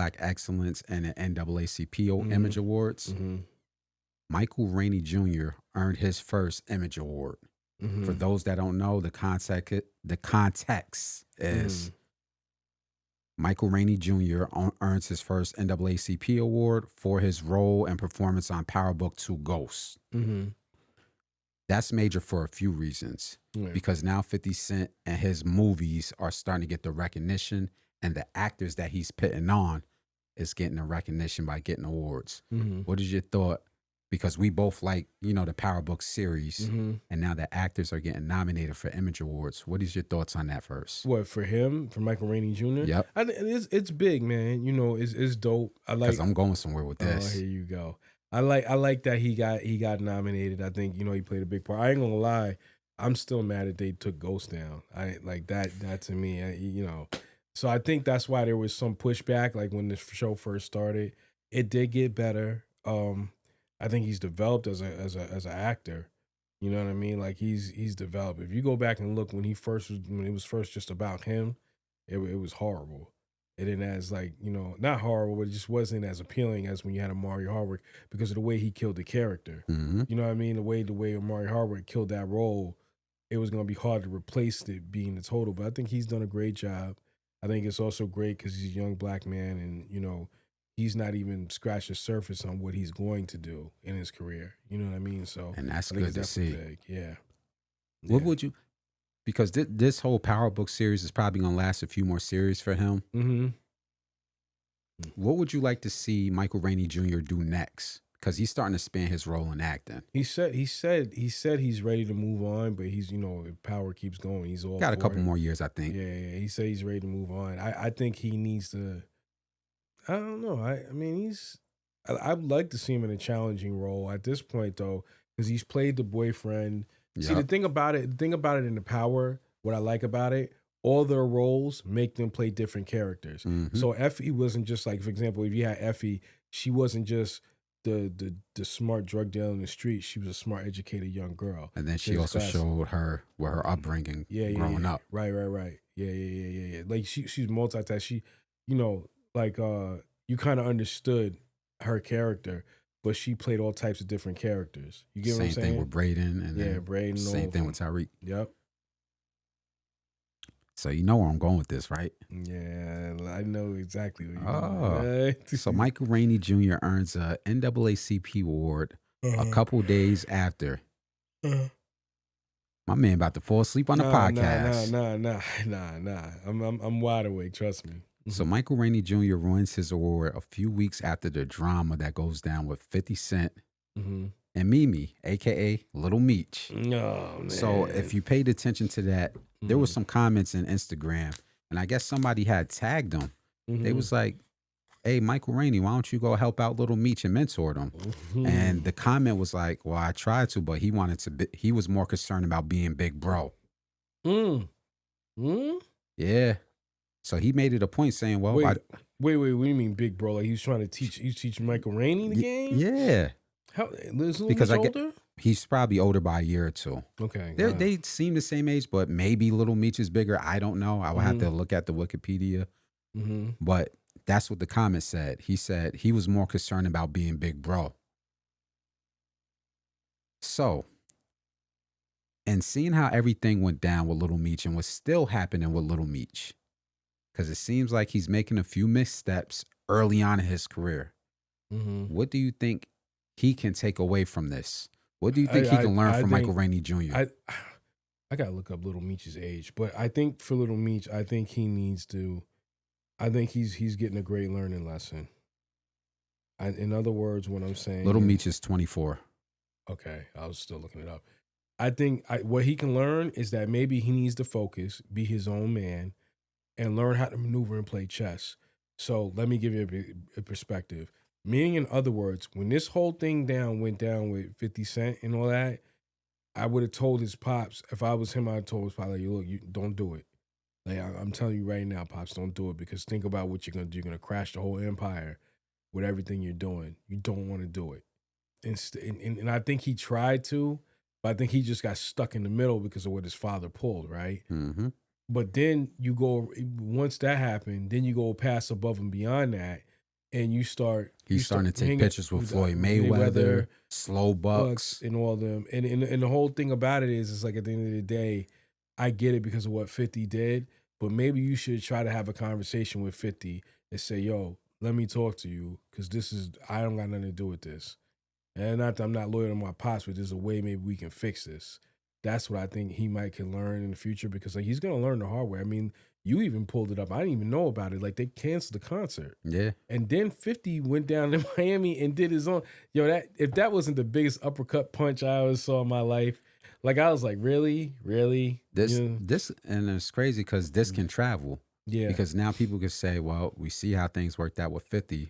Black Excellence and the NAACP Image Awards. Mm-hmm. Michael Rainey Jr. earned his first Image Award. Mm-hmm. For those that don't know, the context is Michael Rainey Jr. earns his first NAACP award for his role and performance on Power Book 2 Ghost. Mm-hmm. That's major for a few reasons. Yeah. Because now 50 Cent and his movies are starting to get the recognition, and the actors that he's putting on is getting the recognition by getting awards. Mm-hmm. What is your thought? Because we both like, the Power Book series, Mm-hmm. and now the actors are getting nominated for Image Awards. What is your thoughts on that first? What, for him, for Michael Rainey Jr.? Yep. I think it's big, man. It's dope. I like. Because I'm going somewhere with this. Oh, here you go. I like that he got nominated. I think he played a big part. I ain't gonna lie, I'm still mad that they took Ghost down. I like that to me, So I think that's why there was some pushback. Like when this show first started, it did get better. I think he's developed as an actor. You know what I mean? Like he's developed. If you go back and look when it was first just about him, it was horrible. It didn't as not horrible, but it just wasn't as appealing as when you had Amari Hardwick because of the way he killed the character. Mm-hmm. You know what I mean? The way Amari Hardwick killed that role, it was going to be hard to replace it being the total. But I think he's done a great job. I think it's also great because he's a young black man and, he's not even scratched the surface on what he's going to do in his career. You know what I mean? So, and that's I think good to see. big. Yeah. What would you, because this whole Power Book series is probably going to last a few more series for him. Mm-hmm. What would you like to see Michael Rainey Jr. do next? Because he's starting to spin his role in acting. He said he's ready to move on, but he's if Power keeps going, he's all got a couple it. more years, I think. Yeah. He said he's ready to move on. I think he needs to. I don't know. I mean, I'd like to see him in a challenging role at this point, though, because he's played the boyfriend. Yep. See, the thing about it in the Power, what I like about it, all their roles make them play different characters. Mm-hmm. So Effie wasn't just like, for example, if you had Effie, she wasn't just the smart drug dealer in the street. She was a smart, educated young girl. And then she also showed her upbringing growing up. Right. Yeah. Like she's multitask. She, you kind of understood her character, but she played all types of different characters. You get what I'm saying? Same thing with Braden. And Braden. Same thing with Tyreek. Yep. So you know where I'm going with this, right? Yeah, I know exactly where you're going. Right? So Michael Rainey Jr. earns a NAACP award a couple days after. My man about to fall asleep on the podcast. Nah. I'm wide awake. Trust me. So Michael Rainey Jr. ruins his award a few weeks after the drama that goes down with 50 Cent and Mimi, a.k.a. Lil Meech. Oh, man. So if you paid attention to that, there was some comments in Instagram, and I guess somebody had tagged them. They was like, hey, Michael Rainey, why don't you go help out Lil Meech and mentor them? And the comment was like, well, I tried to, but he was more concerned about being big bro. Yeah. So he made it a point saying, well, wait, what do you mean big bro? Like he was trying to teach Michael Rainey the game? Yeah. How is Lil Meech older? He's probably older by a year or two. Okay. They seem the same age, but maybe Lil Meech is bigger. I don't know. I will have to look at the Wikipedia. But that's what the comment said. He said he was more concerned about being big bro. So, and seeing how everything went down with Lil Meech and what's still happening with Lil Meech, because it seems like he's making a few missteps early on in his career. What do you think he can take away from this? What do you think he can learn from Michael Rainey Jr.? I gotta look up Lil Meech's age, but I think for Lil Meech, I think he needs to. I think he's getting a great learning lesson. In other words, what I'm saying, Lil Meech is 24. Okay, I was still looking it up. I think what he can learn is that maybe he needs to focus, be his own man, and learn how to maneuver and play chess. So let me give you a perspective. Meaning, in other words, when this whole thing went down with 50 Cent and all that, I would have told his pops, if I was him, I'd have told his pops, like, look, you don't do it. Like, I'm telling you right now, pops, don't do it, because think about what you're going to do. You're going to crash the whole empire with everything you're doing. You don't want to do it. And I think he tried to, but I think he just got stuck in the middle because of what his father pulled, right? But then you go, once that happened, then you go past above and beyond that, and you start. He's starting to take pictures with Floyd Mayweather, Slow Bucks, and all them. And the whole thing about it is, it's like at the end of the day, I get it because of what 50 did, but maybe you should try to have a conversation with 50 and say, yo, let me talk to you, because I don't got nothing to do with this. And not that I'm not loyal to my pops, but there's a way maybe we can fix this. That's what I think he can learn in the future, because like he's gonna learn the hard way. I mean, you even pulled it up. I didn't even know about it. Like they canceled the concert. Yeah. And then 50 went down to Miami and did his own. Yo, if that wasn't the biggest uppercut punch I ever saw in my life, like I was like, really? This and it's crazy because this can travel. Yeah. Because now people can say, well, we see how things worked out with 50.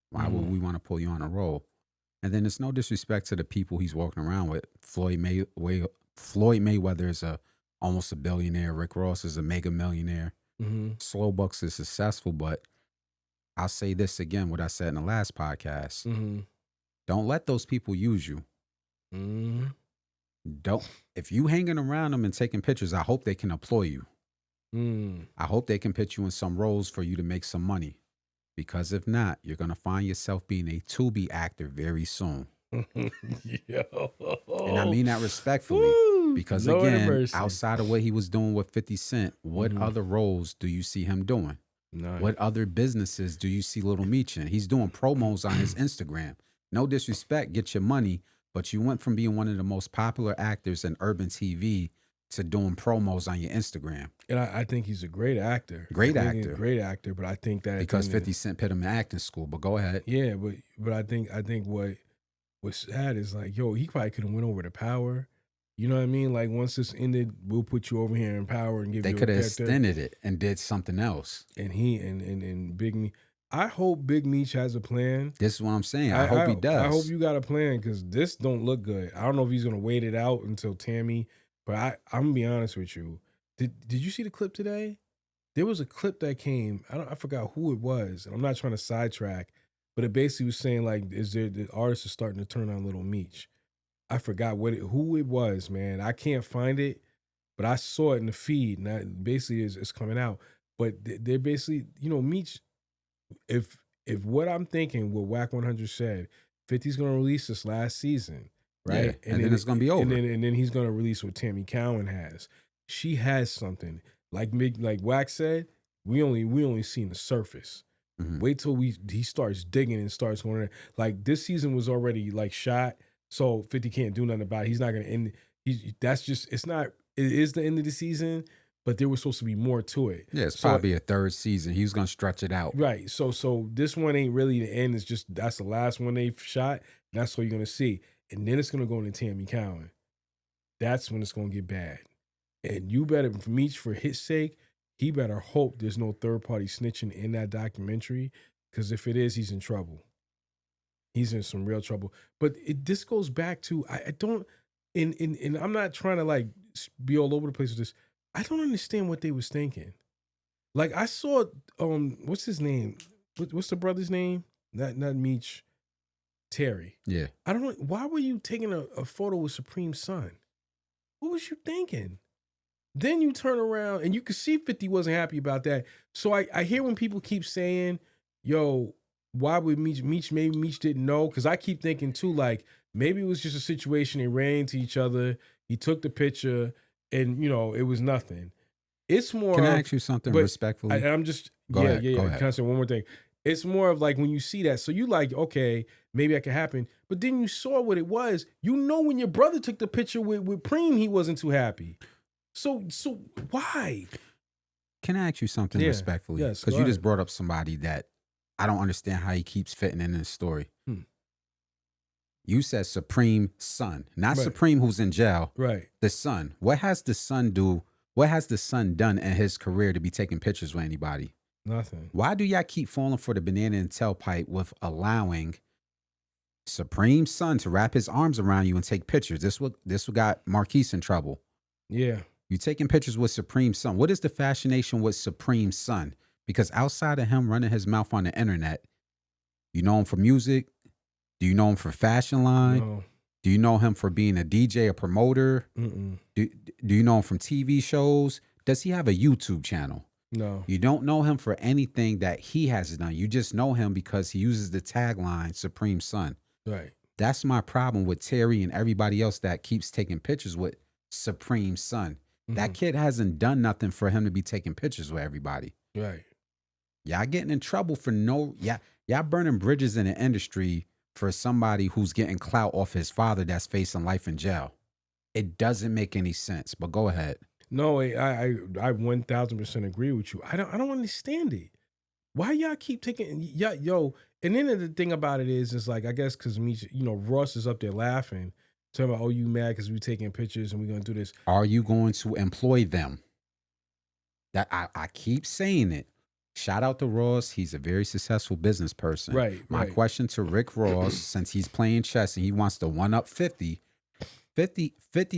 Why would we want to pull you on a roll? And then it's no disrespect to the people he's walking around with. Floyd Mayweather is almost a billionaire. Rick Ross is a mega millionaire. Slow Bucks is successful, but I'll say this again, what I said in the last podcast. Don't let those people use you. If you hanging around them and taking pictures, I hope they can employ you. I hope they can put you in some roles for you to make some money. Because if not, you're going to find yourself being a Tubi actor very soon. Yo. And I mean that respectfully. Woo! Because again, outside of what he was doing with 50 Cent, what other roles do you see him doing? None. What other businesses do you see Lil Meech in? He's doing promos on his Instagram. No disrespect, get your money, but you went from being one of the most popular actors in urban TV to doing promos on your Instagram. And I think he's a great actor. Great actor, but I think that because 50 Cent put him in acting school. But go ahead. Yeah, but I think what's sad is like, yo, he probably could have went over to Power. You know what I mean? Like once this ended, we'll put you over here in Power and give you a character. They could have extended it and did something else. And he and Big Meech. I hope Big Meech has a plan. This is what I'm saying. I hope he does. I hope you got a plan, because this don't look good. I don't know if he's gonna wait it out until Tammy. But I'm gonna be honest with you. Did you see the clip today? There was a clip that came. I forgot who it was. And I'm not trying to sidetrack, but it basically was saying like, the artists are starting to turn on Lil Meech. I forgot who it was, man. I can't find it, but I saw it in the feed, and that basically is coming out. But they're basically, Meech. If what I'm thinking, what Whack 100 said, 50's gonna release this last season. Right. Yeah, and then it's gonna be over. And then he's gonna release what Tammy Cowan has. She has something. Like Wax said, we only seen the surface. Wait till he starts digging and starts going in. Like this season was already like shot, so 50 can't do nothing about it. He's not gonna end. It is the end of the season, but there was supposed to be more to it. Yeah, it's probably a third season. He was gonna stretch it out. Right. So this one ain't really the end. It's just that's the last one they've shot. And that's what you're gonna see. And then it's going to go into Tammy Cowan. That's when it's going to get bad. And you better, Meech, for his sake, he better hope there's no third-party snitching in that documentary, because if it is, he's in trouble. He's in some real trouble. But this goes back to, I don't, and I'm not trying to like be all over the place with this. I don't understand what they was thinking. Like I saw, what's his name? What's the brother's name? Not Meech. Terry. Yeah. I don't know. Why were you taking a photo with Supreme's son? What was you thinking? Then you turn around and you could see 50 wasn't happy about that. So I hear when people keep saying, yo, why would Meech, maybe Meech didn't know? Because I keep thinking too, like, maybe it was just a situation. They ran into each other. He took the picture and, it was nothing. It's more. Can I ask you something respectfully? I'm just, Go ahead. Can I say one more thing? It's more of like when you see that. So you like, okay, maybe that could happen. But then you saw what it was. When your brother took the picture with Preem, he wasn't too happy. So why? Can I ask you something respectfully? Yes. Because you just brought up somebody that I don't understand how he keeps fitting in this story. You said Supreme son, not right. Supreme who's in jail. Right. The son. What has the son do? What has the son done in his career to be taking pictures with anybody? Nothing. Why do y'all keep falling for the banana and tailpipe with allowing Supreme's son to wrap his arms around you and take pictures? This what got Marquise in trouble. Yeah. You taking pictures with Supreme's son. What is the fascination with Supreme's son? Because outside of him running his mouth on the internet, you know him for music? Do you know him for Fashion Line? No. Do you know him for being a DJ, a promoter? Mm-mm. Do you know him from TV shows? Does he have a YouTube channel? No. You don't know him for anything that he has done. You just know him because he uses the tagline Supreme Son. Right. That's my problem with Terry and everybody else that keeps taking pictures with Supreme Son. That kid hasn't done nothing for him to be taking pictures with everybody. Right. Y'all getting in trouble for y'all burning bridges in the industry for somebody who's getting clout off his father that's facing life in jail. It doesn't make any sense, but go ahead. No, I 1000% agree with you. I don't understand it. Why y'all keep taking yo? And then the thing about it is like, I guess because me, Ross is up there laughing, talking about, oh, you mad because we taking pictures and we're gonna do this. Are you going to employ them? That I keep saying it. Shout out to Ross. He's a very successful business person. Right. My question to Rick Ross, since he's playing chess and he wants to one up 50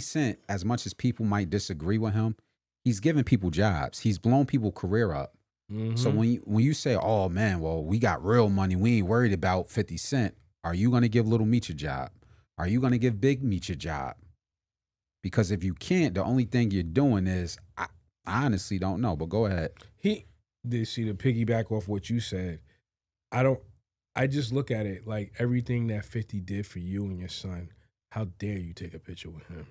Cent, as much as people might disagree with him, he's giving people jobs. He's blown people's career up. So when you say, oh man, well, we got real money, we ain't worried about 50 Cent, are you going to give Little Meech a job? Are you going to give Big Meech a job? Because if you can't, the only thing you're doing is, I honestly don't know, but go ahead. To piggyback off what you said, I just look at it like everything that 50 did for you and your son, how dare you take a picture with him?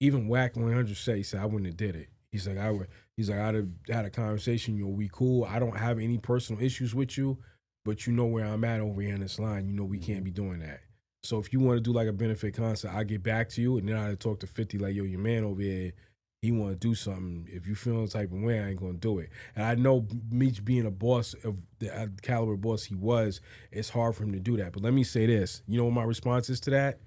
Even Whack 100 said, he said, I wouldn't have did it. He's like, I'd have had a conversation, we cool. I don't have any personal issues with you, but you know where I'm at over here in this line. We can't be doing that. So if you want to do like a benefit concert, I'll get back to you. And then I'd talk to 50 like, yo, your man over here, he want to do something. If you feel the type of way, I ain't going to do it. And I know Meech being a boss of the caliber boss he was, it's hard for him to do that. But let me say this. You know what my response is to that?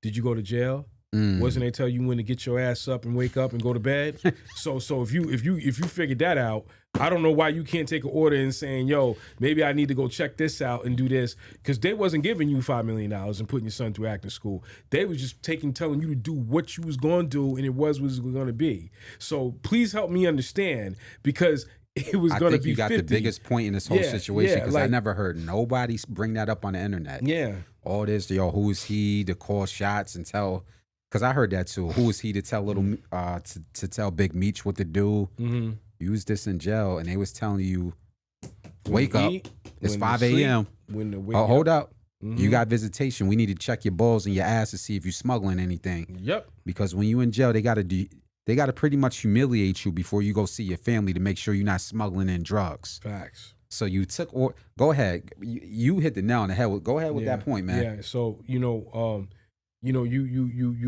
Did you go to jail? Wasn't they tell you when to get your ass up and wake up and go to bed? So if you figured that out, I don't know why you can't take an order and saying, yo, maybe I need to go check this out and do this, because they wasn't giving you $5 million and putting your son through acting school. They was just telling you to do what you was going to do, and it was what it was going to be. So please help me understand, because it was going to be 50. I think you got the biggest point in this whole situation, because I never heard nobody bring that up on the internet. Yeah. All this, who is he to call shots and tell? Because I heard that too. Who is he to tell to tell Big Meech what to do? Use this in jail, and they was telling you, wake up. It's 5 a.m. Hold up. You got visitation. We need to check your balls and your ass to see if you're smuggling anything. Yep. Because when you in jail, they got to pretty much humiliate you before you go see your family to make sure you're not smuggling in drugs. Facts. So you go ahead. You hit the nail on the head. Go ahead with that point, man. Yeah. So you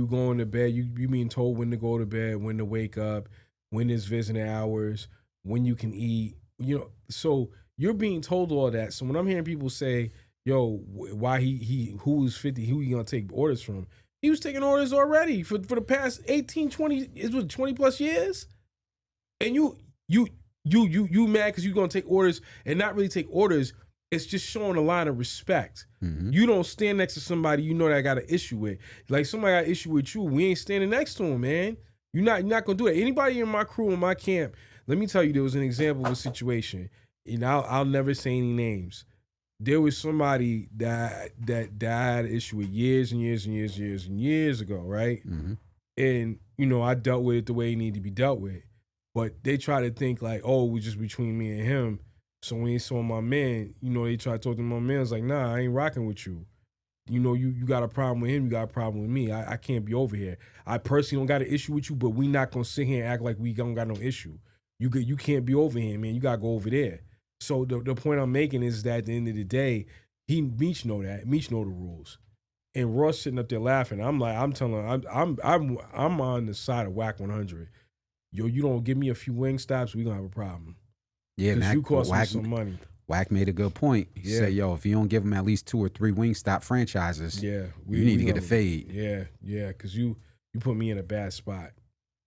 going to bed. You being told when to go to bed, when to wake up, when there's visiting hours, when you can eat. So you're being told all that. So when I'm hearing people say, "Yo, why who's 50? Who you gonna take orders from?" He was taking orders already for the past 18, 20. It was 20 plus years, and you mad because you're gonna take orders and not really take orders. It's just showing a line of respect. You don't stand next to somebody that I got an issue with. Like somebody got an issue with you, we ain't standing next to him, man. You're not gonna do it. Anybody in my crew, in my camp, let me tell you, there was an example of a situation, and I'll never say any names. There was somebody that had an issue with years and years and years and years and years ago, right? And I dealt with it the way it needed to be dealt with. But they try to think like, oh, it was just between me and him. So when he saw my man, they try to talk to my man. It's like, nah, I ain't rocking with you. You got a problem with him, you got a problem with me. I can't be over here. I personally don't got an issue with you, but we not gonna sit here and act like we don't got no issue. You can't be over here, man. You gotta go over there. So the point I'm making is that at the end of the day, Meech know that. Meech know the rules. And Ross sitting up there laughing. I'm telling him, I'm on the side of Whack 100. Yo, you don't give me a few wing stops, we gonna have a problem. Yeah, because you cost me some money. Whack made a good point. He said, yo, if you don't give him at least 2 or 3 Wingstop franchises, you need to get a fade. Yeah, because you put me in a bad spot.